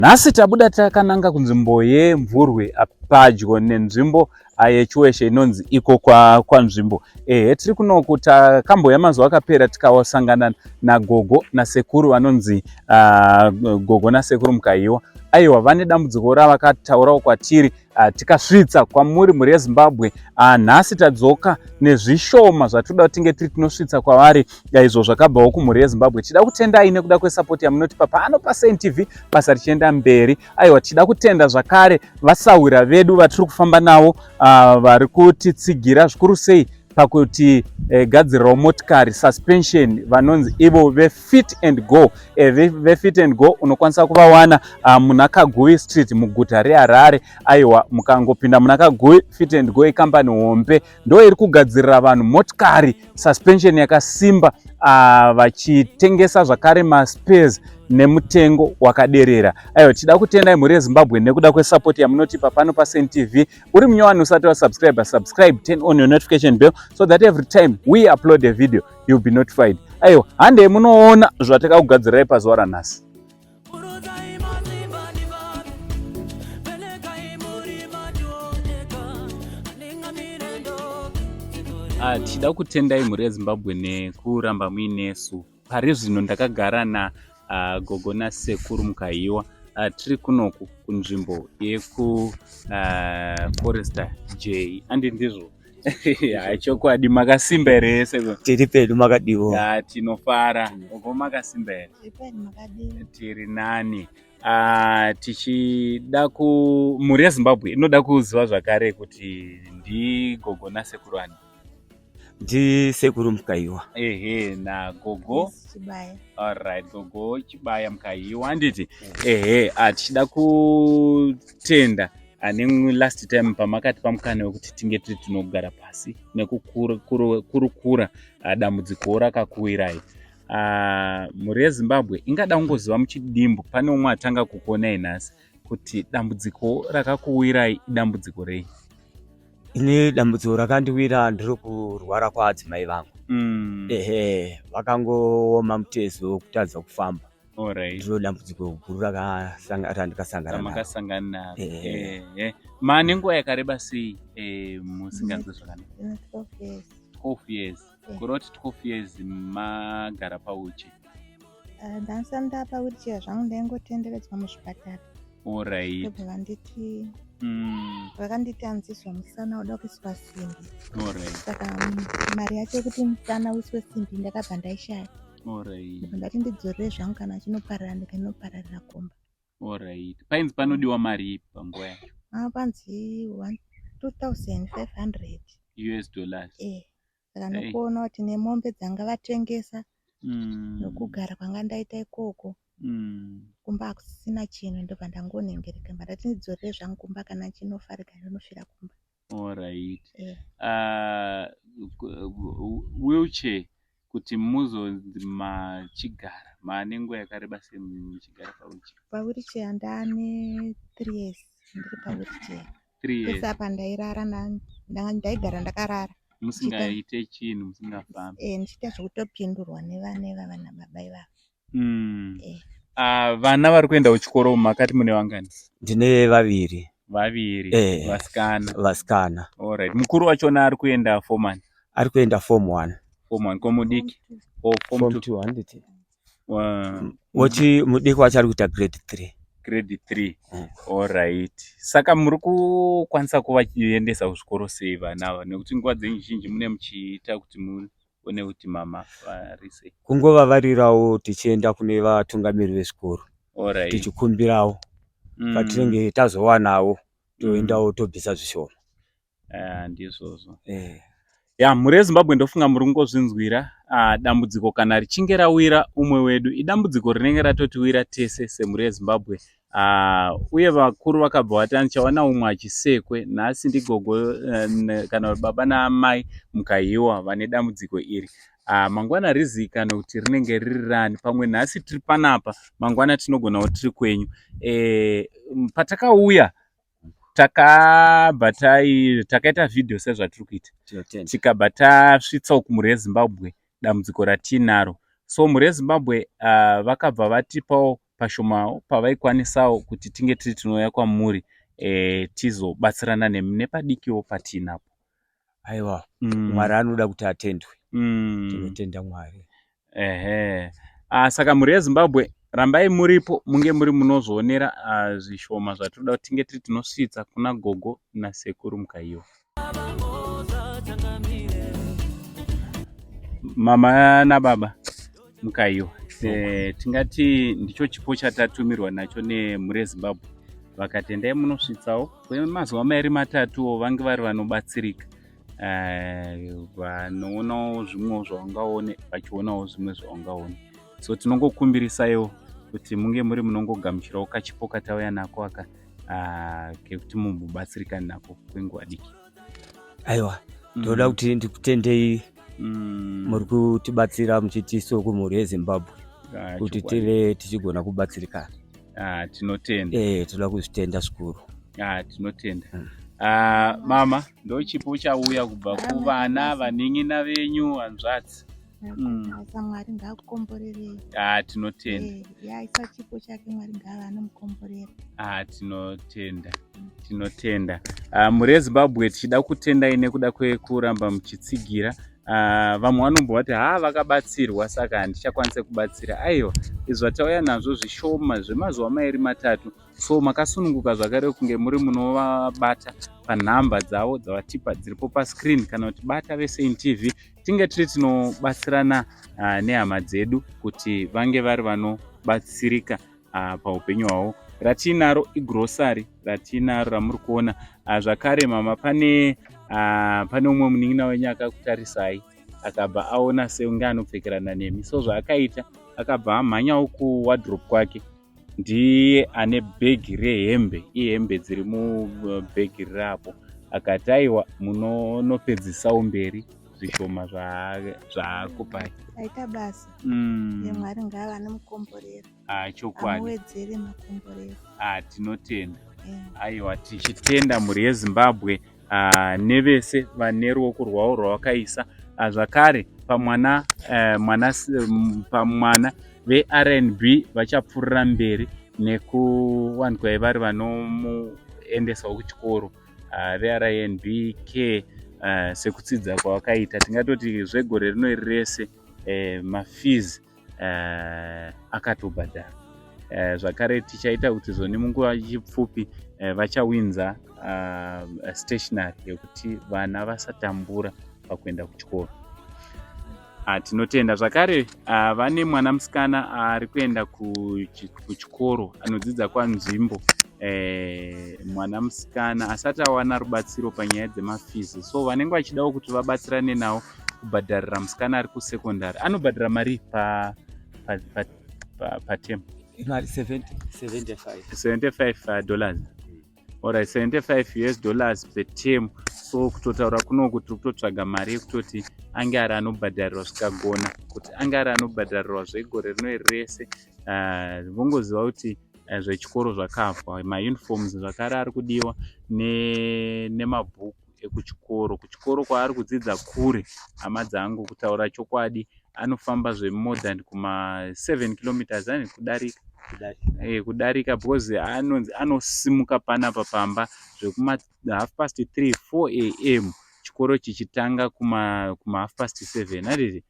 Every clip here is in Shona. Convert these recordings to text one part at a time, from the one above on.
Nhasi tabuda takananga kunzvimbo yemvurwe padyo nenzvimbo yechiweshe inonzi iko kwanzvimbo. Tiri kunoku takamboya mazuva akapera tikasangana nagogo nasekuru vanonzi Gogo nasekuru Mukahiwa. Aiwa, vane dambudziko ravakataurawo kwatiri tikasvitsa kwamuri mhuri yeZimbabwe. Nhasi tadzoka nezvishoma zvatoda kuti tinge tiri tinosvitsa kwavari izvo zvakabvawo kumhuri yeZimbabwe. Tida kutendai nekuda kwesapoti yamunotipa pano paSNTV basa richienda mberi. Aiwa, tida kutenda zvakare vasawira vedu vatiri kufamba navo vari kutitsigira zvikuru sei pakuti gadzirirawo motikari suspension vanonzi ivo veFit and Go. VeFit and Go unokwanisa kuvawana muna Kaguvi Street muguta reHarare. Aiwa, mukangopinda muna Kaguvi Fit and Go ikambani hombe ndo iri kugadzirira vanhu motikari suspension yakasimba, vachitengesa zvakare maspares nemutengo wakaderera. Aiwa, tida kutendai mhuri yeZimbabwe nekuda kwesapoti yamunotipa pano paSNTV. Uri munyowani usati wasubscribe, turn on your notification bell so that every time we upload a video you'll be notified. Aiwa, hande munoona zvatakakugadzirirai pazuva ranhasi. Tida kutendai mhuri yeZimbabwe nekuramba muinesu. Pari zvino ndakagara na Gogo nasekuru Mukahiwa. Tiri kunoku kunzvimbo yeku Forester J. Andi ndizvo. Chokwadi makasimba here yese? Tiri pedu makadiwo. Tinofara. Gogo makasimba here? Tiri pedu makadiwo. Tiri nani. Tichida mhuri yeZimbabwe inoda kuziva zvakare kuti ndi Gogo nasekuru ani? Ndi sekuru Mukahiwa. Na Gogo Chibaya. Alright, Gogo Chibaya Mukahiwa. Anditi tichida kutenda last time pamakati pamukana wekuti tinge tiri tinogara pasi nekukurukura dambudziko rakakuwirai. Mhuri yeZimbabwe ingada kungoziva muchidimbu pane umwe atanga kukonai nhasi kuti dambudziko rakakuwirai idambudziko rei? Ini dambudziko rakandiwira ndiro kurwara kwaadzimai vangu. Vakangooma mutezo kutadza kufamba. Alright. Ndiro dambudziko guru randakasangana naro. Mane nguva yakareba sei musinganzwi zvakanaka? 12 years. Kuroti 12 years magara pauchi? Ndasanda pauchi zvangu ndaingotenderedzwa muzvipatara. Alright. Ndobva vanditi vakanditi anzizwa musana uda kuiswa simbi. Alright. Saka mari yacho yekuti musana uiswe simbi ndakabva ndaishaya. Alright. Ndati ndidzorere zvangu kana chinoparara ndikanopararira komba. Alright. Painzi panodiwa mari ipi panguva yacho? Panzi 2,500 US dollars. Saka nokuona kuti nemombe dzanga vatengesa nokugara kwanga ndaita ikoko kumba kusina chinhu ndobva ndangonengereka ndati ndidzorere zvangu kumba kana chinofarika ndinofira kumba. Alright. Wheelchair kuti muzonzi machigara mane nguva yakareba sei muchigara pauchi? Pawheelchair ndane 3 years ndiri pawheelchair. 3 years. Pesa apa ndairara ndaigara ndakarara. Musingaite chinhu, musingafambi. Ndichiita zvekutopindurwa nevana baba ivavo. Vana vari kuenda kuchikoro makati mune vangani? Ndine vaviri. Vaviri. Vasikana. Alright. Mukuru wachona ari kuenda form 1? Ari kuenda form 1. Form 1 komudiki? Form 2 handiti. Woti mudiki wacho ari kuita grade 3. Grade 3. Alright. Saka muri kukwanisa kuvachiendesa kuzvikoro sei vana ava? Nekuti nguva zhinji mune muchiita kuti muone kuti mama varise. Kungovavarirawo tichienda kune vatungamiri vezvikoro. Alright. Tichikumbirawo. Patinenge tazowanawo toendawo tobvisa zvishoma. Ndizvozvo. Mhuri yeZimbabwe ndofunga muri kungozvinzwira. Dambudziko kana richinge rawira umwe wedu idambudziko rinenge ratotiwira tese semhuri yeZimbabwe. Uye vakuru vakabva vati ndichawana umwe achisekwe. Nhasi ndiGogo kana baba naamai Mukahiwa vane dambudziko iri. Mangwana rizikana kuti rinenge riri rani. Pamwe nhasi tiri panapa, mangwana tinogonawo tiri kwenyu. Patakauya takaita video sezvatiri kuita. Tikabva tasvitsawo kumhuri yeZimbabwe dambudziko ratinaro. So mhuri yeZimbabwe vakabva vatipawo pashomawo pavaikwanisawo kuti tinge tiri tinouya kwamuri tizobatsirana nepadikiwo patinapo. Aiwa, Mwari anoda kuti atendwe. Tinotenda Mwari. Saka mhuri yeZimbabwe, rambai muripo, munge muri munozoonera zvishoma zvatoda kuti tinge tiri tinosvitsa kuna Gogo nasekuru Mukahiwa. Mama nababa Mukahiwa, tingati ndicho chipo chatatumirwa nacho nemhuri yeZimbabwe. Vakatendai munosvitsawo kwemazuva mairi matatuwo vange vari vanobatsirika, vanoonawo zvimwe zvaungaone, vachionawo zvimwe zvaungaone. So tinongokumbirisaiwo kuti munge muri munongogamuchirawo kachipo katauya nako aka kekuti mumbobatsirikani nako kwenguva diki. Aiwa, ndoda kuti ndikutendei muri kutibatsira muchitiso kumhuri yeZimbabwe kuti tive tichigona kubatsirikana. Tinotenda. Toda kuzvitenda zvikuru. Tinotenda. Mama, ndo chipo chauya kubva kuvana vanen'ina venyu, hanzvadzi. Mwari ngaakukomborerei. Tinotenda. Yaisa chipo chake, Mwari ngaanomukomborera. Tinotenda. Mhuri yeZimbabwe, tichida kutendai nekuda kwekuramba muchitsigira. Vamwe vanomboti vakabatsirwa saka handichakwanise kubatsira. Aiwa, izvi zvatauya nazvo zvishoma zvemazuva mairi matatu. So makasununguka zvakare kunge muri munovabata panhamba dzavo dzavatipa dziripo pascreen, kana kuti bata veSaint TV tinge tiri tinobatsirana nehama dzedu kuti vange vari vanobatsirika paupenyu hwavo. Ratinaro igrosari ratinaro ramuri kuona. Zvakare mama, pane umwe munin'ina wenyu akakutarisai akabva aona seunge anopfekerana nemi. So zvaakaita, akabva amhanyawo kuwardrobe kwake. Ndiye ane bhegi rehembe, ihembe dziri mubhegi rapo. Akati aiwa, munopedzisa mberi zvishoma zvaakupai. Aita basa. Mwari ngaava anomukomborera. Chokwadi. Amuwedzere makomborero. Tinotenda. Aiwa, tichitenda mhuri yeZimbabwe nevese vane ruoko rwavo rwavakaisa. Zvakare pamwana veRNB vachapfuurira mberi nekuwanikwa vari vanomuendesawo kuchikoro. VRNB K sekutsidza kwavakaita, tingatoti zvegore rino iri rese mafees akatobhadhara. Zvakare tichaita kuti zoni munguva chipfupi vachawinza stationary yekuti vana vasatambura pakuenda kuchikoro. Tinotenda. Zvakare vane mwana musikana ari kuenda kuchikoro anodzidza kwanzvimbo. Mwana musikana asati awana rubatsiro panyaya dzemafees, so vanenge vachidawo kuti vabatsirane nawo kubhadharira musikana ari kusekondari. Anobhadhara mari patemu? Mari $75. $75. Alright, $75 per term. So kutotaura kuno kuti kutotsvaga mari yekutoti ange ari anobhadharirwa zvikagona, kuti ange ari anobhadharirwa zvegore rino iri rese. Vongoziva kuti zvechikoro zvakavhwa, mauniforms zvakare ari kudiwa nemabhuku ekuchikoro. Kuchikoro kwaari kudzidza kure, hama dzangu, kutaura chokwadi, anofamba more than kuma7 kilometers kudarika, because anosimuka panapa pamba zvekuma 3:30-4 AM chikoro chichitanga kuma 7:30 hadidi.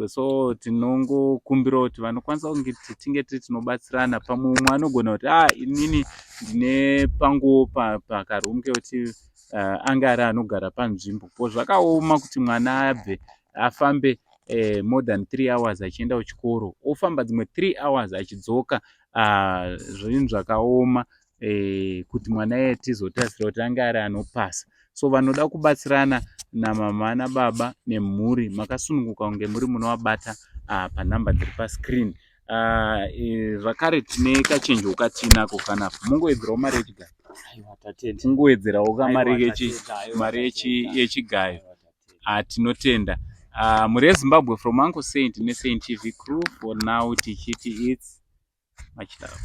So tinongokumbira kuti vanokwanisa kunge tinge tiri tinobatsirana. Pamwe umwe anogona kuti inini ndine panguwo pakarumu kekuti ange ari anogara panzvimbo, ko zvakaoma kuti mwana abve afambe more than 3 hours achienda kuchikoro, ofamba dzimwe 3 hours achidzoka. Zvinhu zvakaoma kuti mwana iye tizotarisira kuti ange ari anopasa. So vanoda kubatsirana namama nababa nemhuri, makasununguka kunge muri munovabata panhamba dziri pascreen. Zvakare tine kachenjewo katinako kanapa, mungowedzerawo mari yechigayo. Tingowedzerawo mari yechigayo. Tinotenda. Mhuri yeZimbabwe, from Uncle Saint neSaint TV crew, for now tichiti it's much love.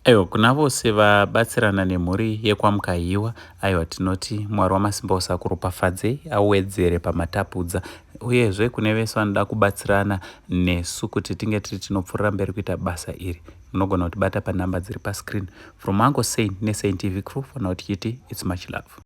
aiwa kuna vose vabatsirana nemhuri yekwaMukahiwa, aiwa tinoti Mwari wamasimba ose akuropafadzei awedzere pamatapudza, uyezve kune vese vanoda kubatsirana nesu kuti tinge tiri tinopfuurira mberi kuita basa iri, munogona kutibata panhamba dziri pascreen. From Uncle Saint neSaint TV crew, fanira kuti chiti it's much love.